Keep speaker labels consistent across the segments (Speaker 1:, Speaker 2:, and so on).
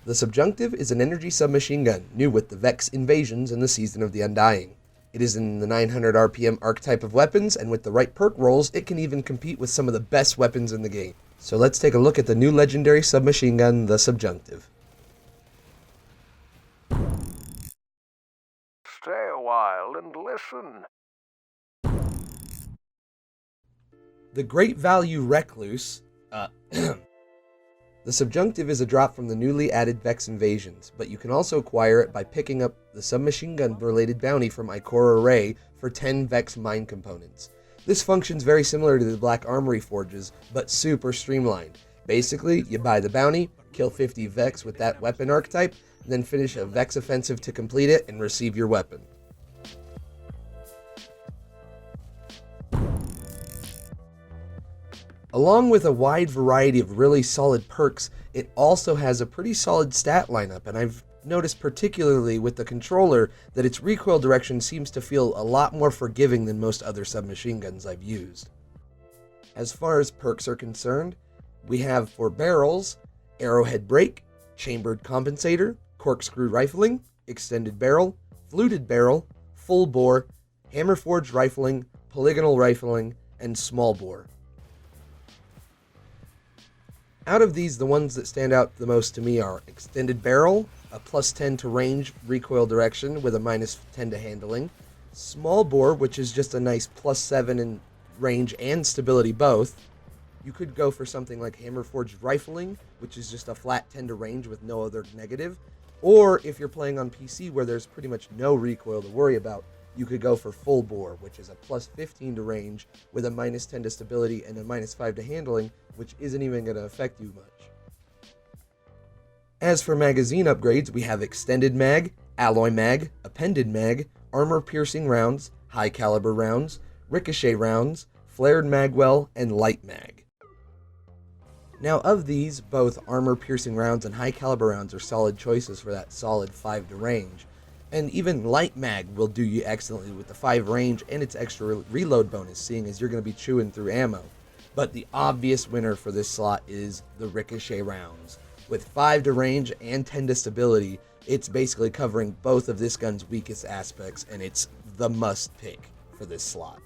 Speaker 1: The Subjunctive is an energy submachine gun, new with the Vex invasions in the Season of the Undying. It is in the 900 RPM archetype of weapons, and with the right perk rolls, it can even compete with some of the best weapons in the game. So let's take a look at the new legendary submachine gun, the Subjunctive.
Speaker 2: Stay a while and listen.
Speaker 1: The Great Value Recluse, The Subjunctive is a drop from the newly added Vex invasions, but you can also acquire it by picking up the submachine gun related bounty from Ikora Ray for 10 Vex mine components. This functions very similar to the Black Armory forges, but super streamlined. Basically, you buy the bounty, kill 50 Vex with that weapon archetype, then finish a Vex offensive to complete it and receive your weapon. Along with a wide variety of really solid perks, it also has a pretty solid stat lineup, and I've noticed particularly with the controller that its recoil direction seems to feel a lot more forgiving than most other submachine guns I've used. As far as perks are concerned, we have for barrels, arrowhead brake, chambered compensator, corkscrew rifling, extended barrel, fluted barrel, full bore, hammer forged rifling, polygonal rifling, and small bore. Out of these, the ones that stand out the most to me are extended barrel, a plus 10 to range recoil direction with a minus 10 to handling, small bore, which is just a nice plus 7 in range and stability both. You could go for something like hammer forged rifling, which is just a flat 10 to range with no other negative, or if you're playing on PC where there's pretty much no recoil to worry about, you could go for full bore, which is a plus 15 to range with a minus 10 to stability and a minus 5 to handling, which isn't even going to affect you much. As for magazine upgrades, we have extended mag, alloy mag, appended mag, armor piercing rounds, high caliber rounds, ricochet rounds, flared magwell, and light mag. Now of these, both armor piercing rounds and high caliber rounds are solid choices for that solid 5 to range. And even light mag will do you excellently with the 5 range and its extra reload bonus, seeing as you're going to be chewing through ammo. But the obvious winner for this slot is the ricochet rounds. With 5 to range and 10 to stability, it's basically covering both of this gun's weakest aspects, and it's the must pick for this slot.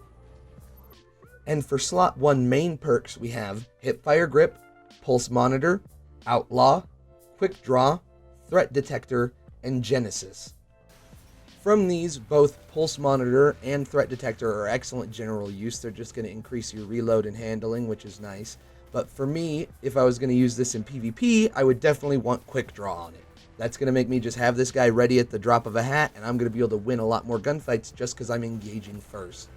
Speaker 1: And for slot 1 main perks, we have Hipfire Grip, Pulse Monitor, Outlaw, QUICKDRAW, Threat Detector, and Genesis. From these, both Pulse Monitor and Threat Detector are excellent general use. They're just going to increase your reload and handling, which is nice. But for me, if I was going to use this in PvP, I would definitely want QUICKDRAW on it. That's going to make me just have this guy ready at the drop of a hat, and I'm going to be able to win a lot more gunfights just because I'm engaging first.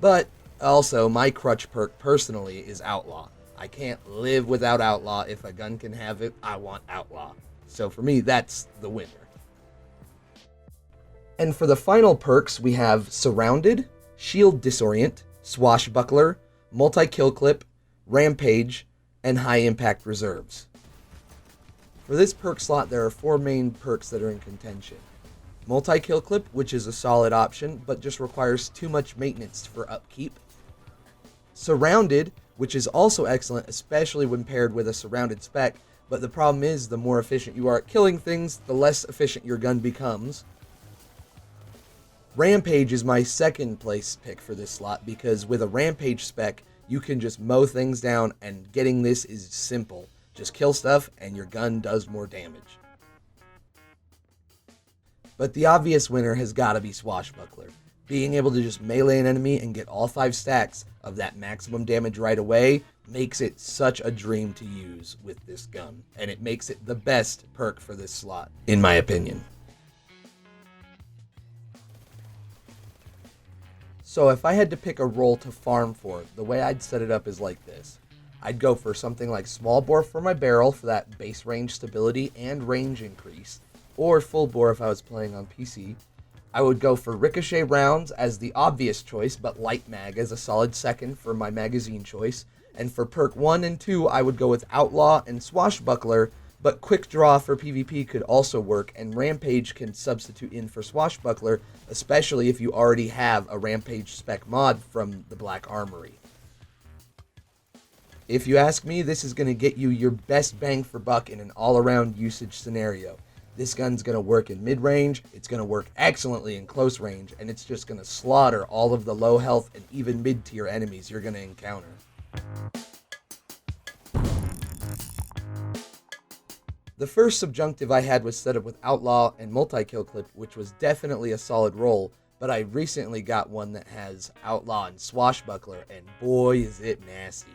Speaker 1: But also, my crutch perk personally is Outlaw. I can't live without Outlaw. If a gun can have it, I want Outlaw. So for me, that's the winner. And for the final perks, we have Surrounded, Shield Disorient, Swashbuckler, Multi-Kill Clip, Rampage, and High Impact Reserves. For this perk slot, there are 4 main perks that are in contention. Multi-Kill Clip, which is a solid option, but just requires too much maintenance for upkeep. Surrounded, which is also excellent, especially when paired with a surrounded spec, but the problem is the more efficient you are at killing things, the less efficient your gun becomes. Rampage is my second place pick for this slot because with a Rampage spec, you can just mow things down, and getting this is simple. Just kill stuff and your gun does more damage. But the obvious winner has got to be Swashbuckler. Being able to just melee an enemy and get all 5 stacks of that maximum damage right away makes it such a dream to use with this gun, and it makes it the best perk for this slot, in my opinion. So if I had to pick a role to farm for, the way I'd set it up is like this. I'd go for something like small bore for my barrel for that base range stability and range increase, or full bore if I was playing on PC. I would go for ricochet rounds as the obvious choice, but light mag as a solid second for my magazine choice. And for perk 1 and 2, I would go with Outlaw and Swashbuckler, but QUICKDRAW for PvP could also work, and Rampage can substitute in for Swashbuckler, especially if you already have a Rampage spec mod from the Black Armory. If you ask me, this is going to get you your best bang for buck in an all-around usage scenario. This gun's going to work in mid-range, it's going to work excellently in close range, and it's just going to slaughter all of the low health and even mid-tier enemies you're going to encounter. The first subjunctive I had was set up with Outlaw and multi-kill clip, which was definitely a solid roll, but I recently got one that has Outlaw and Swashbuckler, and boy is it nasty.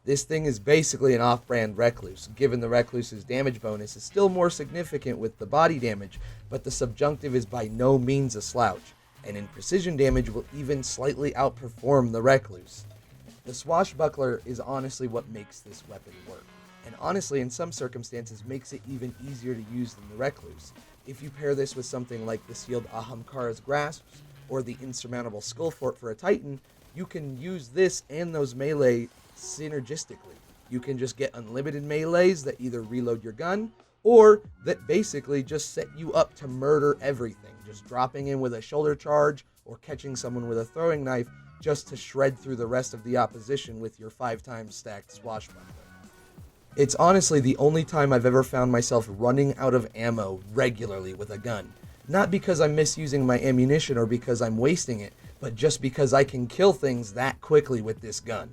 Speaker 1: This thing is basically an off-brand Recluse, given the Recluse's damage bonus is still more significant with the body damage, but the subjunctive is by no means a slouch, and in precision damage will even slightly outperform the Recluse. The Swashbuckler is honestly what makes this weapon work, and honestly in some circumstances makes it even easier to use than the Recluse. If you pair this with something like the sealed Ahamkara's Grasps, or the insurmountable Skullfort for a Titan, you can use this and those melee synergistically. You can just get unlimited melees that either reload your gun or that basically just set you up to murder everything, just dropping in with a shoulder charge or catching someone with a throwing knife just to shred through the rest of the opposition with your 5x stacked Swashbuckler. It's honestly the only time I've ever found myself running out of ammo regularly with a gun. Not because I'm misusing my ammunition or because I'm wasting it, but just because I can kill things that quickly with this gun.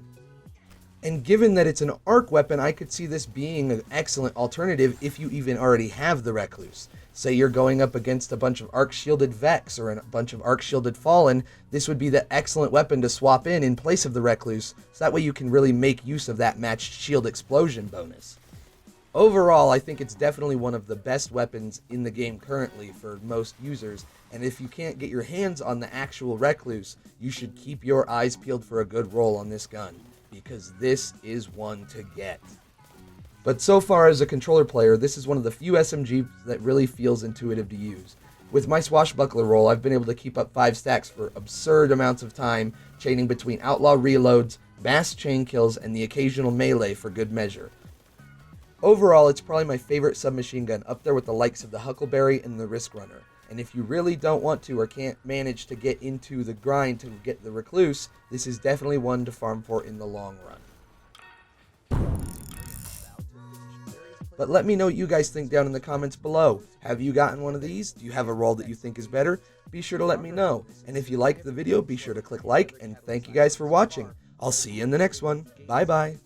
Speaker 1: And given that it's an arc weapon, I could see this being an excellent alternative if you even already have the Recluse. Say you're going up against a bunch of arc-shielded Vex or a bunch of arc-shielded Fallen, this would be the excellent weapon to swap in place of the Recluse, so that way you can really make use of that matched shield explosion bonus. Overall, I think it's definitely one of the best weapons in the game currently for most users, and if you can't get your hands on the actual Recluse, you should keep your eyes peeled for a good roll on this gun, because this is one to get. But so far as a controller player, this is one of the few SMGs that really feels intuitive to use. With my Swashbuckler roll, I've been able to keep up 5 stacks for absurd amounts of time, chaining between Outlaw reloads, mass chain kills, and the occasional melee for good measure. Overall, it's probably my favorite submachine gun, up there with the likes of the Huckleberry and the Risk Runner. And if you really don't want to or can't manage to get into the grind to get the Recluse, this is definitely one to farm for in the long run. But let me know what you guys think down in the comments below. Have you gotten one of these? Do you have a roll that you think is better? Be sure to let me know. And if you liked the video, be sure to click like, and thank you guys for watching. I'll see you in the next one. Bye bye.